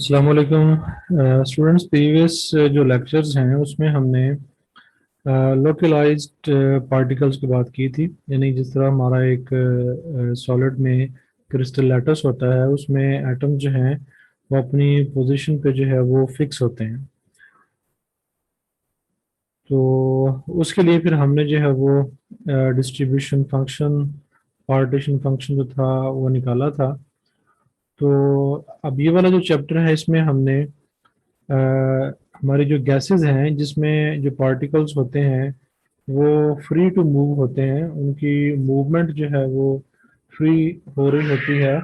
अस्सलाम वालेकुम students. Previous जो लेक्चर्स हैं उसमें हमने लोकलाइज्ड पार्टिकल्स की बात की थी। यानी जिस तरह हमारा एक सॉलिड में क्रिस्टल लैटिस होता है, उसमें एटम जो हैं वो अपनी पोजीशन पे जो है वो फिक्स होते हैं। तो उसके लिए फिर हमने जो है वो डिस्ट्रीब्यूशन फंक्शन, पार्टीशन फंक्शन जो था वो निकाला था। तो अब ये वाला जो चैप्टर है इसमें हमने अ, हमारी जो गैसेस हैं जिसमें जो पार्टिकल्स होते हैं वो फ्री टू मूव होते हैं, उनकी मूवमेंट जो है वो फ्री हो रही होती है।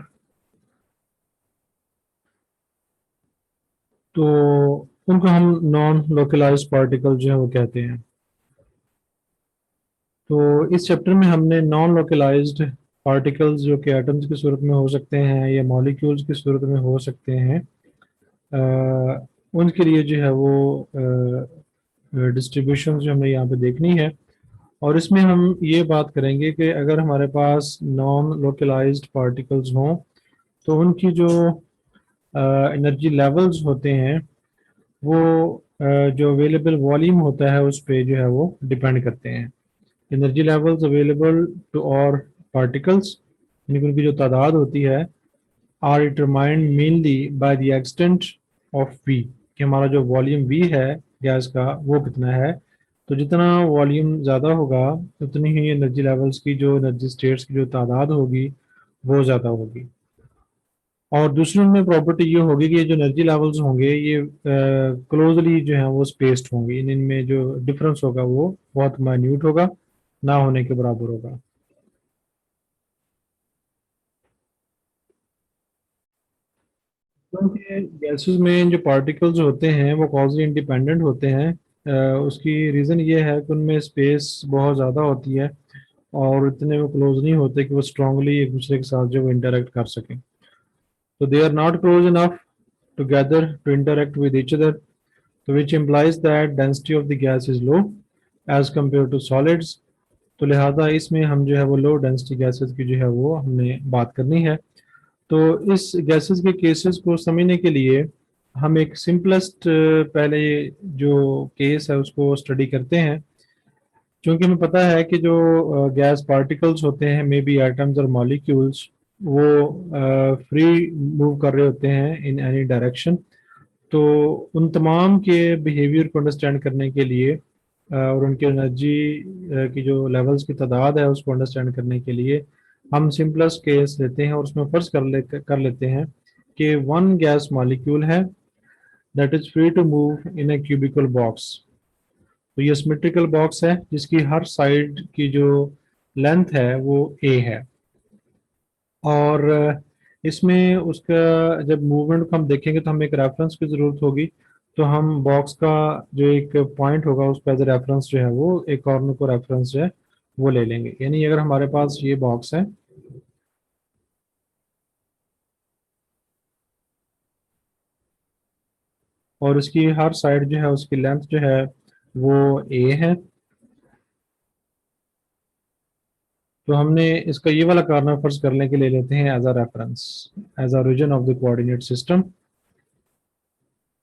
तो उनको हम नॉन लोकलाइज्ड पार्टिकल जो है वो कहते हैं। तो इस चैप्टर में हमने नॉन लोकलाइज्ड पार्टिकल्स जो कि एटम्स की सूरत में हो सकते हैं या मॉलिक्यूल्स की सूरत में हो सकते हैं, उनके लिए जो है वो डिस्ट्रीब्यूशन जो हमें यहाँ पे देखनी है। और इसमें हम ये बात करेंगे कि अगर हमारे पास नॉन लोकलाइज्ड पार्टिकल्स हों तो उनकी जो एनर्जी लेवल्स होते हैं वो जो अवेलेबल वॉल्यूम होता है उस पे जो है वो डिपेंड करते हैं। एनर्जी लेवल्स अवेलेबल टू और पार्टिकल्स, यानी कि उनकी जो तादाद होती है, are determined mainly by the extent of V, कि हमारा जो वॉल्यूम वी है गैस का वो कितना है। तो जितना वॉल्यूम ज़्यादा होगा उतनी ही एनर्जी लेवल्स की जो एनर्जी स्टेट्स की जो तादाद होगी वो ज़्यादा होगी। और दूसरी उनमें प्रॉपर्टी ये होगी कि ये जो एनर्जी लेवल्स होंगे ये क्लोजली जो है वो स्पेस्ड होंगे, इनमें जो डिफरेंस होगा वो बहुत माइन्यूट होगा, ना होने के बराबर होगा। क्योंकि गैसेस में जो पार्टिकल्स होते हैं वो कॉजली इंडिपेंडेंट होते हैं। उसकी रीज़न ये है कि उनमें स्पेस बहुत ज़्यादा होती है और इतने वो क्लोज नहीं होते कि वो स्ट्रांगली एक दूसरे के साथ जो वो इंटरेक्ट कर सकें। तो they are not close enough together to interact with each other, तो which implies that density of the gas is low as compare to solids. तो लिहाजा इसमें हम जो है वो लो डेंसिटी गैसेस की जो है वो हमने बात करनी है। तो इस गैसेस के केसेस को समझने के लिए हम एक सिंपलेस्ट पहले जो केस है उसको स्टडी करते हैं। क्योंकि हमें पता है कि जो गैस पार्टिकल्स होते हैं, मे बी एटम्स और मॉलिक्यूल्स, वो फ्री मूव कर रहे होते हैं इन एनी डायरेक्शन। तो उन तमाम के बिहेवियर को अंडरस्टैंड करने के लिए और उनकी एनर्जी की जो लेवल्स की तादाद है उसको अंडरस्टैंड करने के लिए हम सिंपलेस्ट केस लेते हैं और उसमें फर्ज कर लेते हैं कि वन गैस मॉलिक्यूल है that is free to move in a cubical box. तो ये सिमेट्रिकल बॉक्स है जिसकी हर साइड की जो लेंथ है वो ए है। और इसमें उसका जब मूवमेंट को हम देखेंगे तो हमें एक रेफरेंस की ज़रूरत होगी। तो हम बॉक्स का जो एक पॉइंट होगा उस पर एज रेफरेंस जो है वो एक कॉर्नर को रेफरेंस जो है वो ले लेंगे। यानी अगर हमारे पास ये बॉक्स है और उसकी हर साइड जो है उसकी लेंथ जो है वो ए है, तो हमने इसका ये वाला कॉर्नर फर्ज करने के ले लेते हैं as a reference, as a region of the coordinate system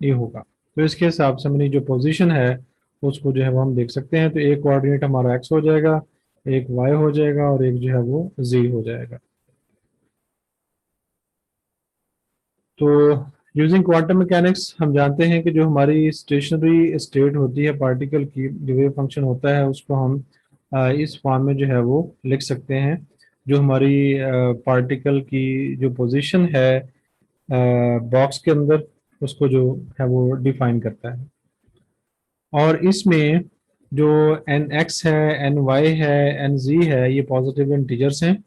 ये होगा। तो इसके हिसाब से अपनी जो पोजीशन है उसको जो है वो हम देख सकते हैं। तो एक कोऑर्डिनेट हमारा एक्स हो जाएगा, एक वाई हो जाएगा और एक जो है वो जी हो जाएगा। तो यूजिंग क्वांटम मैकेनिक्स हम जानते हैं कि जो हमारी स्टेशनरी स्टेट होती है पार्टिकल की, जो वेव फंक्शन होता है उसको हम इस फॉर्म में जो है वो लिख सकते हैं। जो हमारी पार्टिकल की जो पोजीशन है बॉक्स के अंदर उसको जो है वो डिफाइन करता है। और इसमें जो एन एक्स है, एन वाई है, एन जी है, ये पॉजिटिव इंटीजर्स हैं।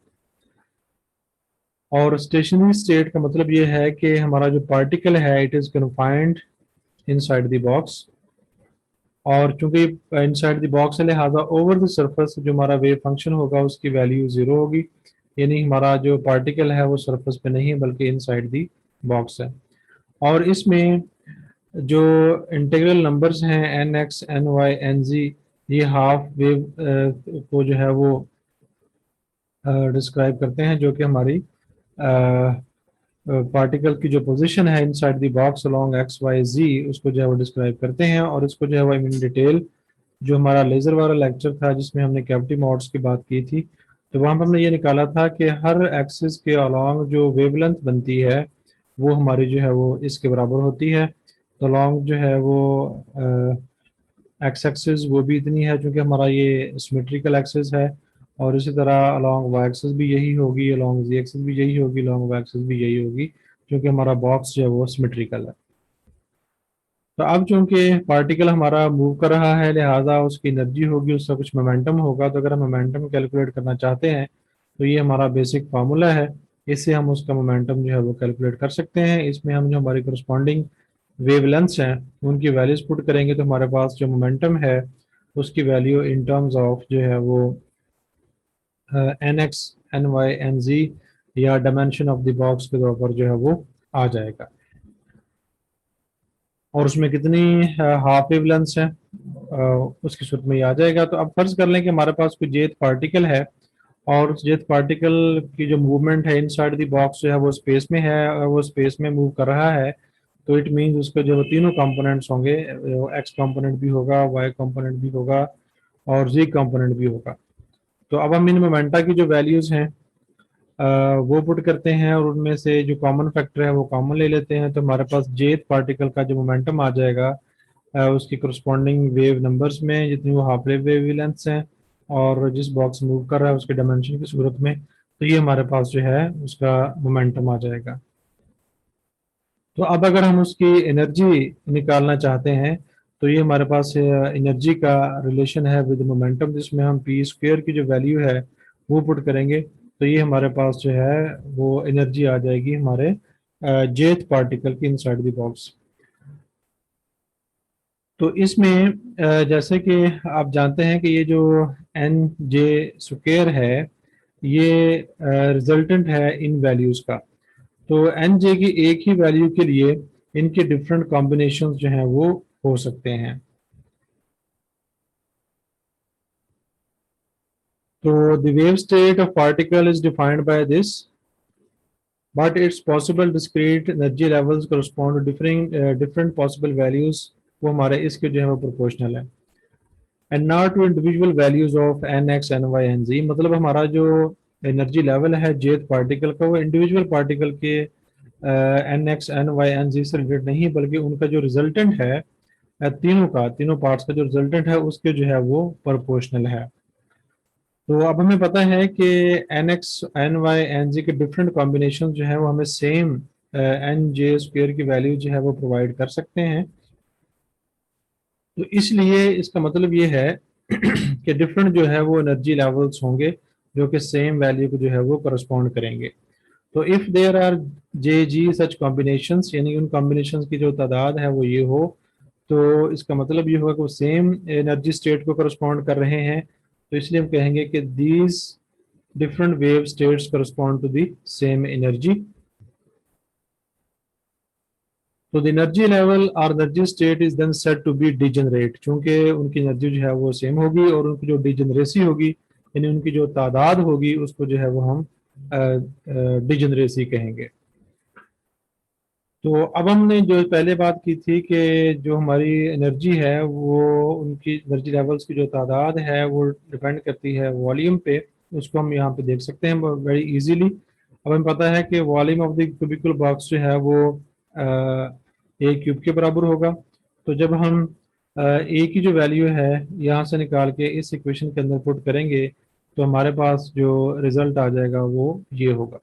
और स्टेशनरी स्टेट का मतलब ये है कि हमारा जो पार्टिकल है it is confined inside the box. और चूंकि इनसाइड द बॉक्स है लिहाजा ओवर द सरफेस जो हमारा वेव फंक्शन होगा उसकी वैल्यू जीरो होगी। यानी हमारा जो पार्टिकल है वो सरफेस पे नहीं है बल्कि इनसाइड द बॉक्स है। और इसमें जो इंटीग्रल नंबर्स हैं n x, n y, n z, ये हाफ वेव को जो है वो डिस्क्राइब करते हैं, जो कि हमारी पार्टिकल की जो पोजीशन है inside the box along x y z, उसको जो है वो डिस्क्राइब करते हैं। और इसको जो है वो इन डिटेल जो हमारा लेजर वाला लेक्चर था जिसमें हमने कैविटी मोड्स की बात की थी, तो वहां पर हमने ये निकाला था कि हर एक्सिस के अलोंग जो वेवलेंथ बनती है वो हमारी जो है वो इसके बराबर होती है। तो अलोंग जो है वो एक्स एक्सिस वो भी इतनी है क्योंकि हमारा ये सिमेट्रिकल एक्सिस है। और इसी तरह अलोंग वाई एक्सिस भी यही होगी, अलोंग जी एक्सिस भी यही होगी, अलोंग वाई एक्सिस भी यही होगी, क्योंकि हमारा बॉक्स जो है वो सिमेट्रिकल है। तो अब चूंकि पार्टिकल हमारा मूव कर रहा है, लिहाजा उसकी एनर्जी होगी, उसका कुछ मोमेंटम होगा। तो अगर हम मोमेंटम कैलकुलेट करना चाहते हैं तो ये हमारा बेसिक फार्मूला है, इससे हम उसका मोमेंटम जो है वो कैलकुलेट कर सकते हैं। इसमें हम जो हमारी करस्पॉन्डिंग वेवलेंथ्स हैं उनकी वैल्यूज पुट करेंगे तो हमारे पास जो मोमेंटम है उसकी वैल्यू इन टर्म्स ऑफ जो है वो n x n y n z या डायमेंशन ऑफ द बॉक्स के तौर पर जो है वो आ जाएगा। और उसमें कितनी हाफ वेवलेंथ्स हैं उसकी सूरत में ये आ जाएगा। तो अब फर्ज कर लें कि हमारे पास कोई जेथ पार्टिकल है और उस जेथ पार्टिकल की जो मूवमेंट है इनसाइड द बॉक्स जो है वो स्पेस में है और वो स्पेस में मूव कर रहा है। तो इट मीन्स उसके जो तीनों कंपोनेंट्स होंगे, एक्स कंपोनेंट भी होगा, वाई कंपोनेंट भी होगा और जी कंपोनेंट भी होगा। तो अब हम इन मोमेंटा की जो वैल्यूज हैं वो पुट करते हैं और उनमें से जो कॉमन फैक्टर है वो कॉमन ले लेते हैं। तो हमारे पास जेथ पार्टिकल का जो मोमेंटम आ जाएगा उसकी करस्पॉन्डिंग वेव नंबर्स में जितनी वो हाफ वेव वेवलेंथ्स हैं और जिस बॉक्स मूव कर रहा है उसके डायमेंशन की सूरत में, तो ये हमारे पास जो है उसका मोमेंटम आ जाएगा। तो अब अगर हम उसकी एनर्जी निकालना चाहते हैं तो ये हमारे पास एनर्जी का रिलेशन है विद मोमेंटम, जिसमें हम पी स्क्वेयर की जो वैल्यू है वो पुट करेंगे तो ये हमारे पास जो है वो एनर्जी आ जाएगी हमारे जेथ पार्टिकल की इनसाइड द बॉक्स। तो इसमें जैसे कि आप जानते हैं कि ये जो एन जे स्क्वेयर है ये रिजल्टेंट है इन वैल्यूज का। तो एन जे की एक ही वैल्यू के लिए इनके डिफरेंट कॉम्बिनेशंस जो हैं वो हो सकते हैं। तो the wave state of particle is defined by this, but it's possible discrete energy levels correspond to different possible values, वो हमारे इसके जो है वो प्रोपोर्शनल है। And not to individual values of n x n y n z, मतलब हमारा जो एनर्जी लेवल है जेथ पार्टिकल का वो इंडिविजुअल पार्टिकल के n x n y n z से रिलेटेड नहीं, बल्कि उनका जो रिजल्टेंट है तीनों पार्ट्स का जो रिजल्टेंट है उसके जो है वो प्रोपोर्शनल है। तो अब हमें पता है कि n x n y n z के डिफरेंट कॉम्बिनेशन जो है वो हमें सेम एन जे स्क्वेयर की वैल्यू जो है वो प्रोवाइड कर सकते हैं। तो इसलिए इसका मतलब ये है कि डिफरेंट जो है वो एनर्जी लेवल्स होंगे जो कि सेम वैल्यू को जो है वो करस्पॉन्ड करेंगे। तो if there are j z such combinations, यानी उन कॉम्बिनेशंस की जो तादाद है वो ये हो, तो इसका मतलब ये होगा कि वो सेम एनर्जी स्टेट को करस्पॉन्ड कर रहे हैं। तो इसलिए हम कहेंगे कि these different wave states correspond to the same energy. तो द एनर्जी लेवल और energy state is then said to be degenerate, चूंकि उनकी एनर्जी जो है वो सेम होगी और उनकी जो डिजेनरेसी होगी यानी उनकी जो तादाद होगी उसको जो है वो हम डिजेनरेसी कहेंगे। तो अब हमने जो पहले बात की थी कि जो हमारी एनर्जी है वो उनकी एनर्जी लेवल्स की जो तादाद है वो डिपेंड करती है वॉल्यूम पे। उसको हम यहाँ पे देख सकते हैं वेरी इजीली। अब हमें पता है कि volume of the cubical box जो है वो ए क्यूब के बराबर होगा। तो जब हम ए की जो वैल्यू है यहाँ से निकाल के इस इक्वेशन के अंदर पुट करेंगे तो हमारे पास जो रिजल्ट आ जाएगा वो ये होगा।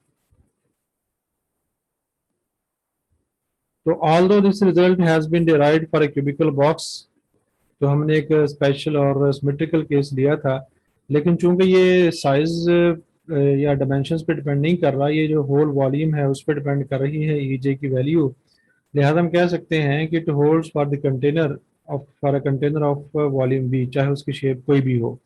तो although this result has been derived for a cubical box, तो हमने एक स्पेशल और सिमेट्रिकल केस लिया था, लेकिन चूंकि ये साइज या डायमेंशंस पे डिपेंड नहीं कर रहा, ये जो होल वॉल्यूम है उस पर डिपेंड कर रही है ई जे की वैल्यू। लिहाजा हम कह सकते हैं कि it holds for the container of for a container of volume B, चाहे उसकी शेप कोई भी हो।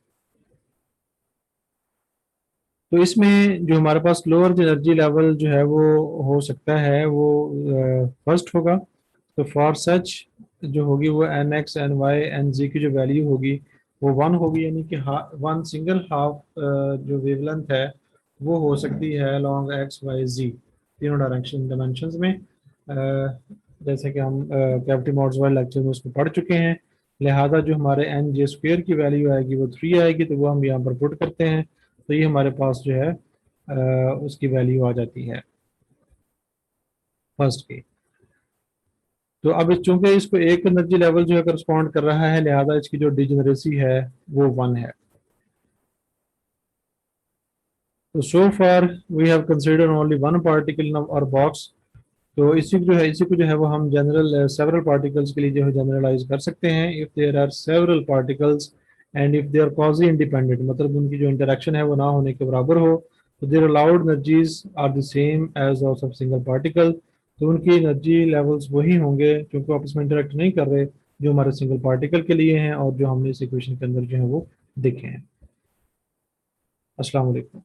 तो इसमें जो हमारे पास लोअर एनर्जी लेवल जो है वो हो सकता है वो फर्स्ट होगा। तो फॉर सच जो होगी वो n x n y n z की जो वैल्यू होगी वो वन होगी, यानी कि वन सिंगल हाफ जो वेवलेंथ है वो हो सकती है लॉन्ग एक्स वाई जी। तीनों डायमेंशंस में। जैसे कि हम कैविटी मॉड्स वाले लेक्चर में उसको पढ़ चुके हैं, लिहाजा जो हमारे एन जे स्क्वेयर की वैल्यू आएगी वो 3 आएगी, तो वो हम यहाँ पर पुट करते हैं, तो ये हमारे पास जो है उसकी वैल्यू आ जाती है फर्स्ट की। तो अब चूंकि इसको एक एनर्जी लेवल जो है करस्पॉन्ड कर रहा है, लिहाजा इसकी जो डिजेनरेसी है वो 1 है। तो so far we have considered only one particle in our box. तो इसी को जो है वो हम जनरल सेवरल पार्टिकल्स के लिए जो है जनरलाइज कर सकते हैं। If there are several particles and if they are quasi independent, मतलब उनकी जो इंटरेक्शन है वो ना होने के बराबर हो, तो there allowed energies are the same as of सब सिंगल पार्टिकल। तो उनकी एनर्जी लेवल्स वही होंगे क्योंकि आपस में इंटरेक्ट नहीं कर रहे, जो हमारे सिंगल पार्टिकल के लिए हैं और जो हमने इस इक्वेशन के अंदर जो है वो देखे हैं। अस्सलाम वालेकुम।